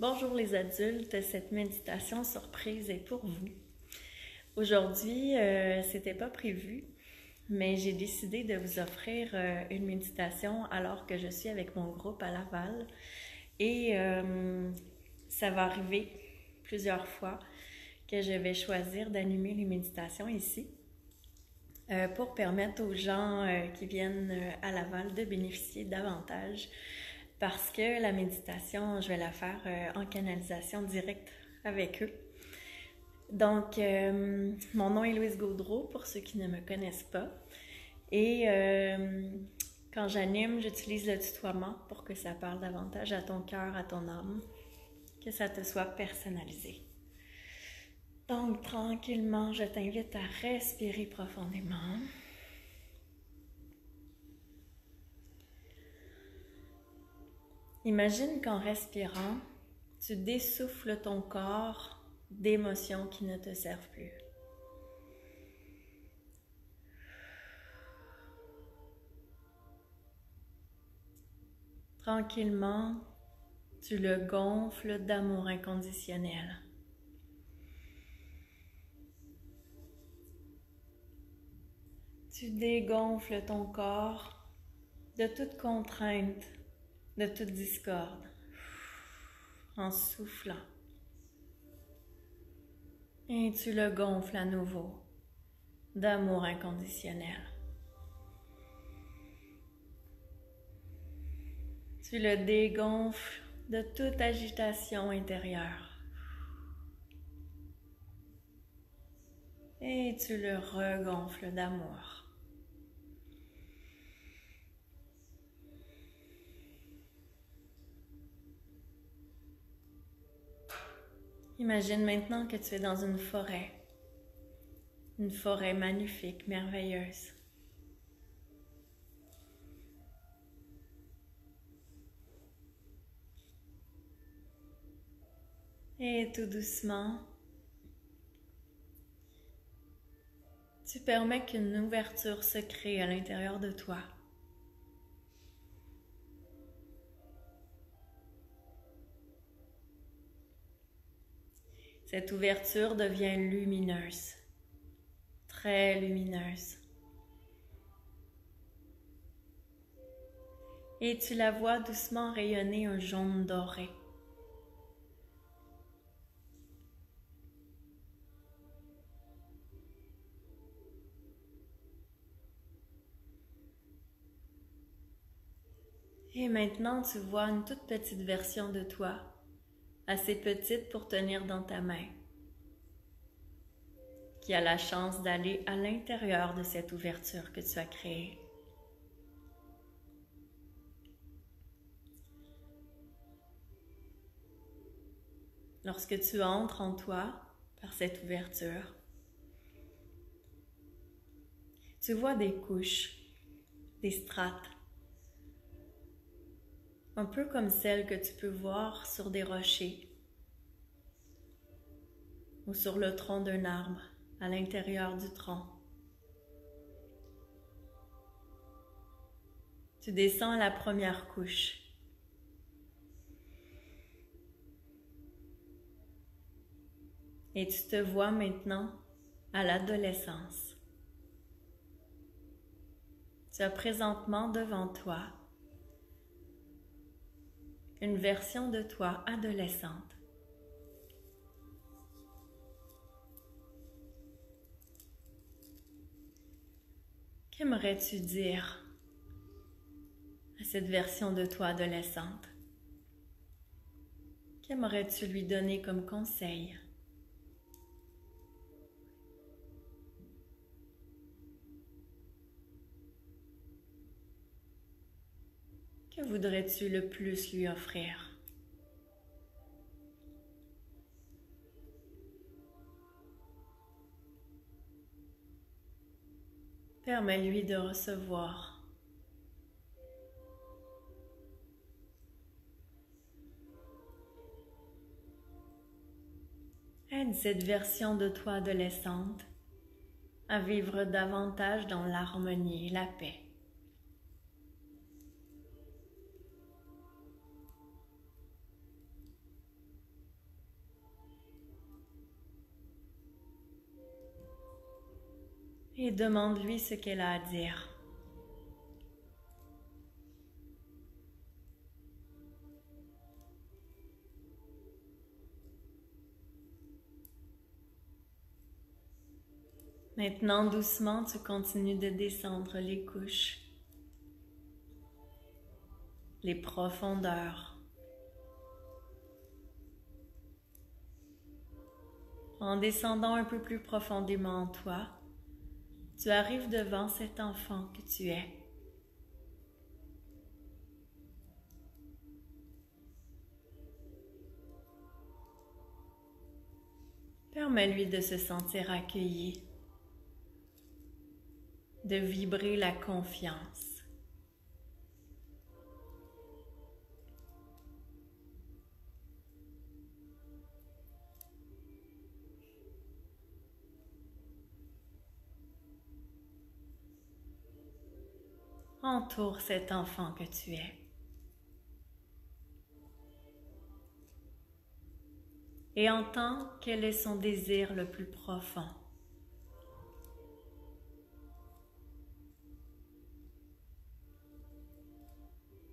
Bonjour les adultes, cette méditation surprise est pour vous. Aujourd'hui, c'était pas prévu, mais j'ai décidé de vous offrir une méditation alors que je suis avec mon groupe à Laval. Et ça va arriver plusieurs fois que je vais choisir d'animer les méditations ici pour permettre aux gens qui viennent à Laval de bénéficier davantage. Parce que la méditation, je vais la faire en canalisation directe avec eux. Donc, mon nom est Louise Gaudreau, pour ceux qui ne me connaissent pas. Et quand j'anime, j'utilise le tutoiement pour que ça parle davantage à ton cœur, à ton âme, que ça te soit personnalisé. Donc, tranquillement, je t'invite à respirer profondément. Imagine qu'en respirant, tu dessouffles ton corps d'émotions qui ne te servent plus. Tranquillement, tu le gonfles d'amour inconditionnel. Tu dégonfles ton corps de toute contrainte, de toute discorde, en soufflant. Et tu le gonfles à nouveau d'amour inconditionnel. Tu le dégonfles de toute agitation intérieure. Et tu le regonfles d'amour. Imagine maintenant que tu es dans une forêt magnifique, merveilleuse. Et tout doucement, tu permets qu'une ouverture se crée à l'intérieur de toi. Cette ouverture devient lumineuse, très lumineuse. Et tu la vois doucement rayonner un jaune doré. Et maintenant, tu vois une toute petite version de toi, assez petite pour tenir dans ta main, qui a la chance d'aller à l'intérieur de cette ouverture que tu as créée. Lorsque tu entres en toi par cette ouverture, tu vois des couches, des strates, un peu comme celles que tu peux voir sur des rochers ou sur le tronc d'un arbre, à l'intérieur du tronc. Tu descends à la première couche. Et tu te vois maintenant à l'adolescence. Tu as présentement devant toi une version de toi adolescente. Qu'aimerais-tu dire à cette version de toi adolescente? Qu'aimerais-tu lui donner comme conseil? Que voudrais-tu le plus lui offrir? Permets-lui de recevoir. Aide cette version de toi adolescente à vivre davantage dans l'harmonie et la paix. et demande-lui ce qu'elle a à dire. Maintenant, doucement, tu continues de descendre les couches, les profondeurs. En descendant un peu plus profondément en toi, tu arrives devant cet enfant que tu es. Permets-lui de se sentir accueilli, de vibrer la confiance. Entoure cet enfant que tu es. Et entends quel est son désir le plus profond.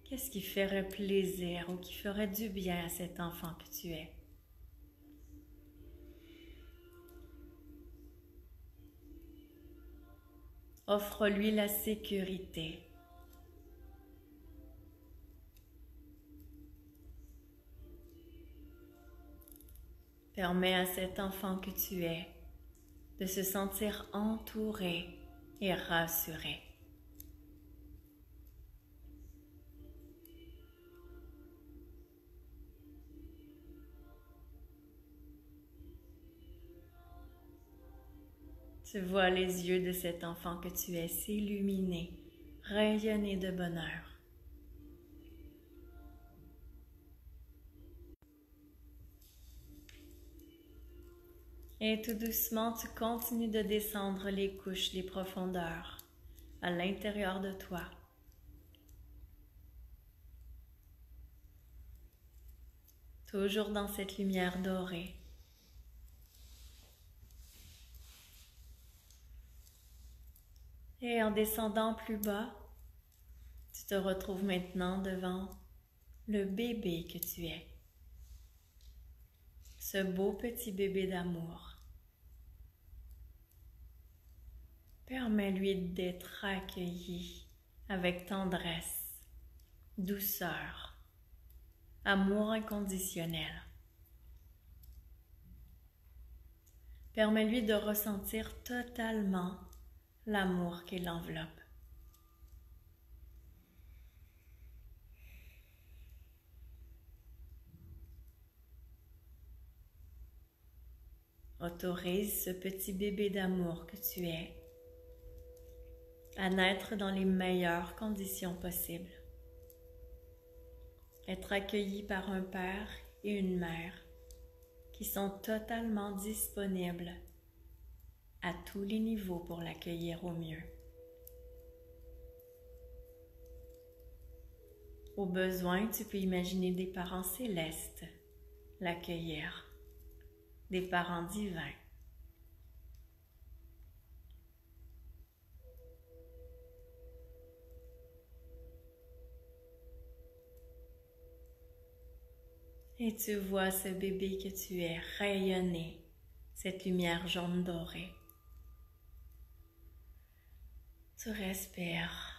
Qu'est-ce qui ferait plaisir ou qui ferait du bien à cet enfant que tu es? Offre-lui la sécurité. Permets à cet enfant que tu es de se sentir entouré et rassuré. Tu vois les yeux de cet enfant que tu es s'illuminer, rayonner de bonheur. Et tout doucement, tu continues de descendre les couches, les profondeurs, à l'intérieur de toi. Toujours dans cette lumière dorée. Et en descendant plus bas, tu te retrouves maintenant devant le bébé que tu es. Ce beau petit bébé d'amour. Permets-lui d'être accueilli avec tendresse, douceur, amour inconditionnel. Permets-lui de ressentir totalement l'amour qui l'enveloppe. Autorise ce petit bébé d'amour que tu es à naître dans les meilleures conditions possibles. Être accueilli par un père et une mère qui sont totalement disponibles à tous les niveaux pour l'accueillir au mieux. Au besoin, tu peux imaginer des parents célestes l'accueillir, des parents divins. Et tu vois ce bébé que tu es rayonner, cette lumière jaune dorée. Tu respires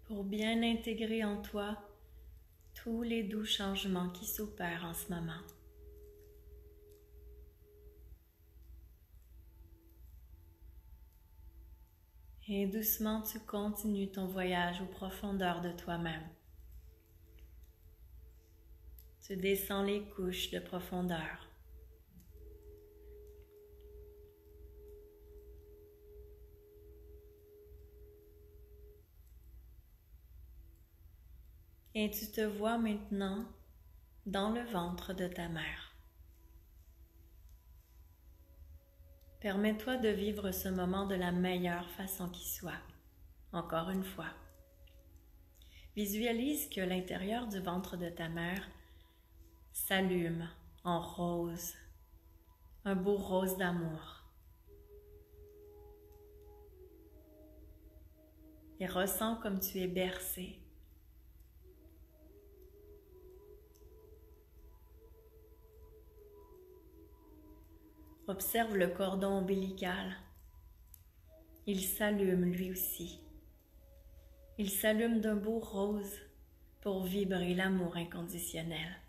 pour bien intégrer en toi tous les doux changements qui s'opèrent en ce moment. Et doucement, tu continues ton voyage aux profondeurs de toi-même. Tu descends les couches de profondeur. Et tu te vois maintenant dans le ventre de ta mère. Permets-toi de vivre ce moment de la meilleure façon qui soit. Encore une fois. Visualise que l'intérieur du ventre de ta mère s'allume en rose, un beau rose d'amour. et ressens comme tu es bercé. Observe le cordon ombilical. Il s'allume lui aussi. Il s'allume d'un beau rose pour vibrer l'amour inconditionnel.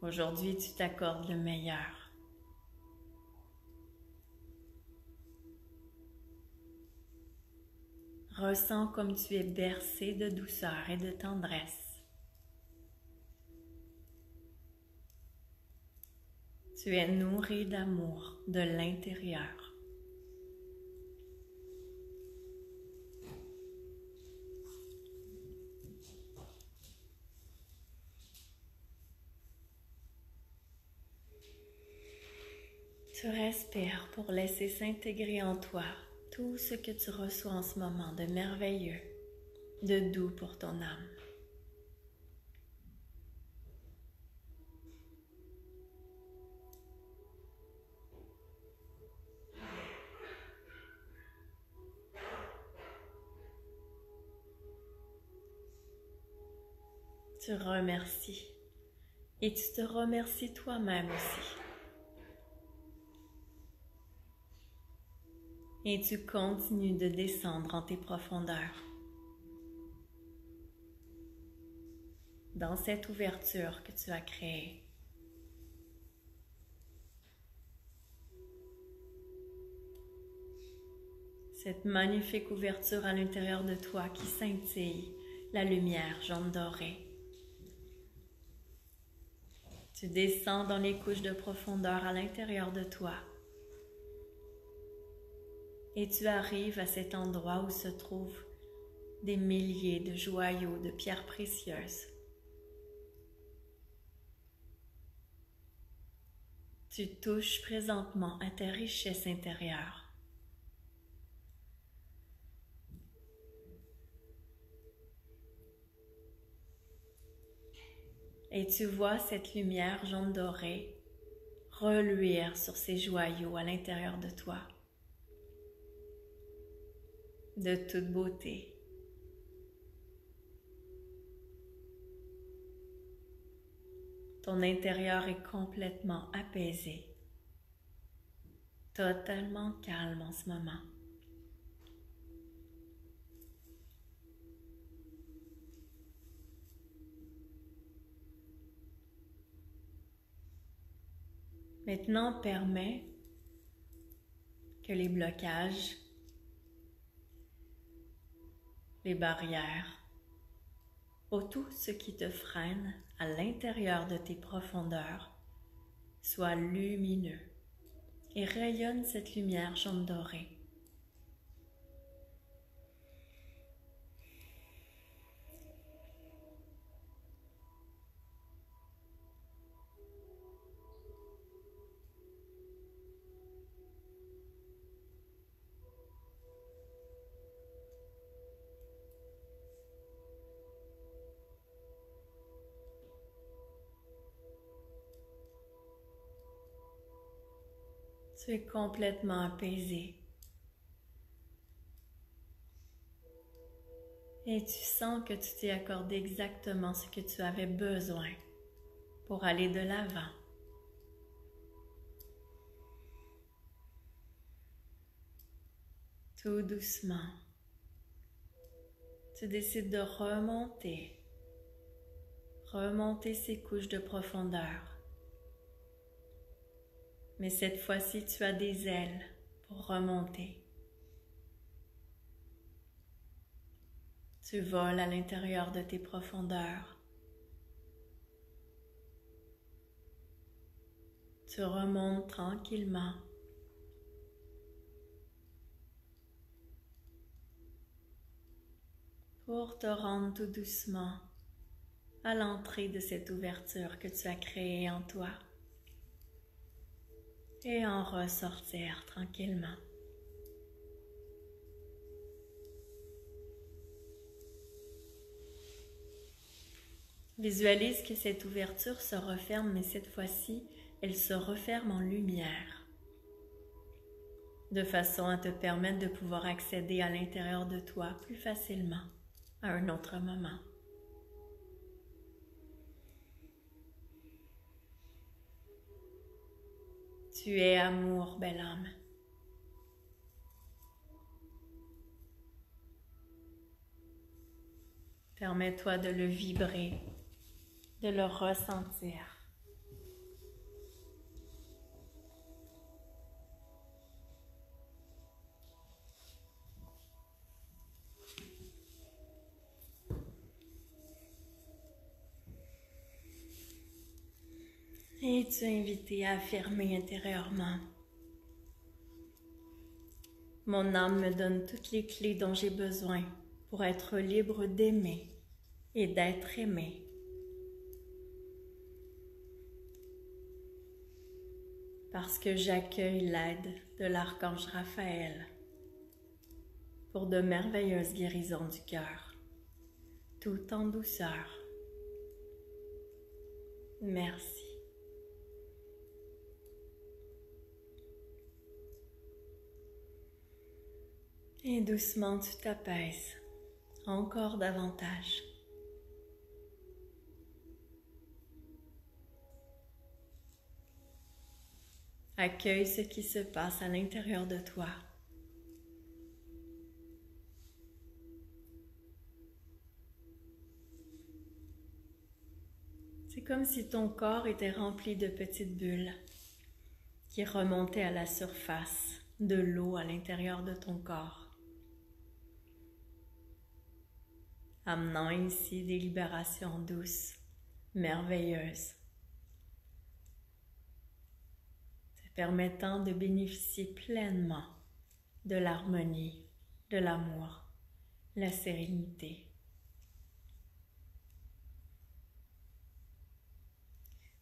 Aujourd'hui, tu t'accordes le meilleur. Ressens comme tu es bercé de douceur et de tendresse. Tu es nourri d'amour de l'intérieur. Tu respires pour laisser s'intégrer en toi tout ce que tu reçois en ce moment de merveilleux, de doux pour ton âme. Tu remercies et tu te remercies toi-même aussi. Et tu continues de descendre en tes profondeurs. Dans cette ouverture que tu as créée. Cette magnifique ouverture à l'intérieur de toi qui scintille la lumière jaune dorée. Tu descends dans les couches de profondeur à l'intérieur de toi. Et tu arrives à cet endroit où se trouvent des milliers de joyaux de pierres précieuses. Tu touches présentement à ta richesse intérieure. Et tu vois cette lumière jaune dorée reluire sur ces joyaux à l'intérieur de toi. De toute beauté. Ton intérieur est complètement apaisé, totalement calme en ce moment. Maintenant, permets que les blocages, les barrières, ou tout ce qui te freine à l'intérieur de tes profondeurs soit lumineux et rayonne cette lumière jaune dorée. Tu es complètement apaisé. Et tu sens que tu t'es accordé exactement ce que tu avais besoin pour aller de l'avant. Tout doucement, tu décides de remonter ces couches de profondeur. Mais cette fois-ci, tu as des ailes pour remonter. Tu voles à l'intérieur de tes profondeurs. Tu remontes tranquillement. Pour te rendre tout doucement à l'entrée de cette ouverture que tu as créée en toi. Et en ressortir tranquillement. Visualise que cette ouverture se referme, mais cette fois-ci, elle se referme en lumière. de façon à te permettre de pouvoir accéder à l'intérieur de toi plus facilement à un autre moment. Tu es amour, belle âme. Permets-toi de le vibrer, de le ressentir. Et tu es invité à affirmer intérieurement. Mon âme me donne toutes les clés dont j'ai besoin pour être libre d'aimer et d'être aimé. Parce que j'accueille l'aide de l'archange Raphaël pour de merveilleuses guérisons du cœur, tout en douceur. Merci. Et doucement tu t'apaises encore davantage. Accueille ce qui se passe à l'intérieur de toi. C'est comme si ton corps était rempli de petites bulles qui remontaient à la surface de l'eau à l'intérieur de ton corps, amenant ainsi des libérations douces, merveilleuses, te permettant de bénéficier pleinement de l'harmonie, de l'amour, la sérénité.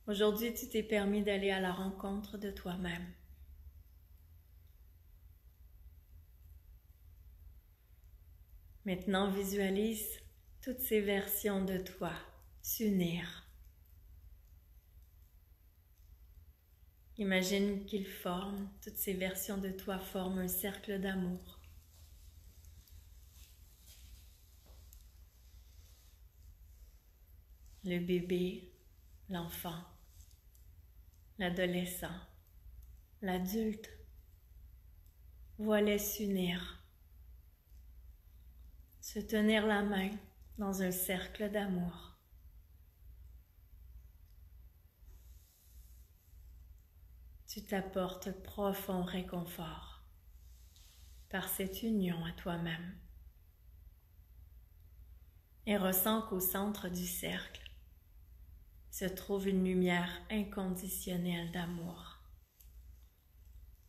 Aujourd'hui, tu t'es permis d'aller à la rencontre de toi-même. Maintenant, visualise toutes ces versions de toi s'unir. Imagine toutes ces versions de toi forment un cercle d'amour. Le bébé, l'enfant, l'adolescent, l'adulte, vois-les s'unir, se tenir la main dans un cercle d'amour. Tu t'apportes profond réconfort par cette union à toi-même et ressens qu'au centre du cercle se trouve une lumière inconditionnelle d'amour,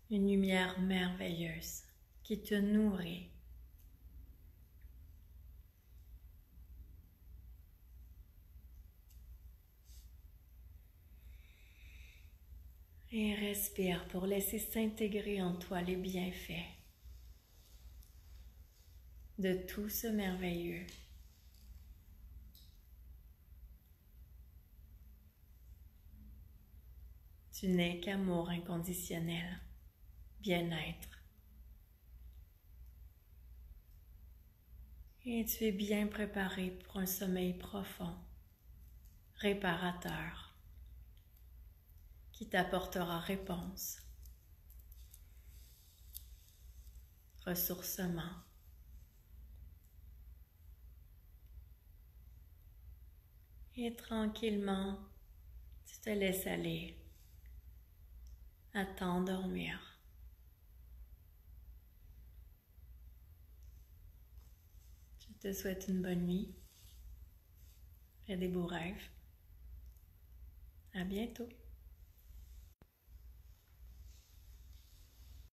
une lumière merveilleuse qui te nourrit. Et respire pour laisser s'intégrer en toi les bienfaits de tout ce merveilleux. Tu n'es qu'amour inconditionnel, bien-être. Et tu es bien préparé pour un sommeil profond, réparateur, qui t'apportera réponse, ressourcement. Et tranquillement, tu te laisses aller à t'endormir. Je te souhaite une bonne nuit et des beaux rêves. À bientôt.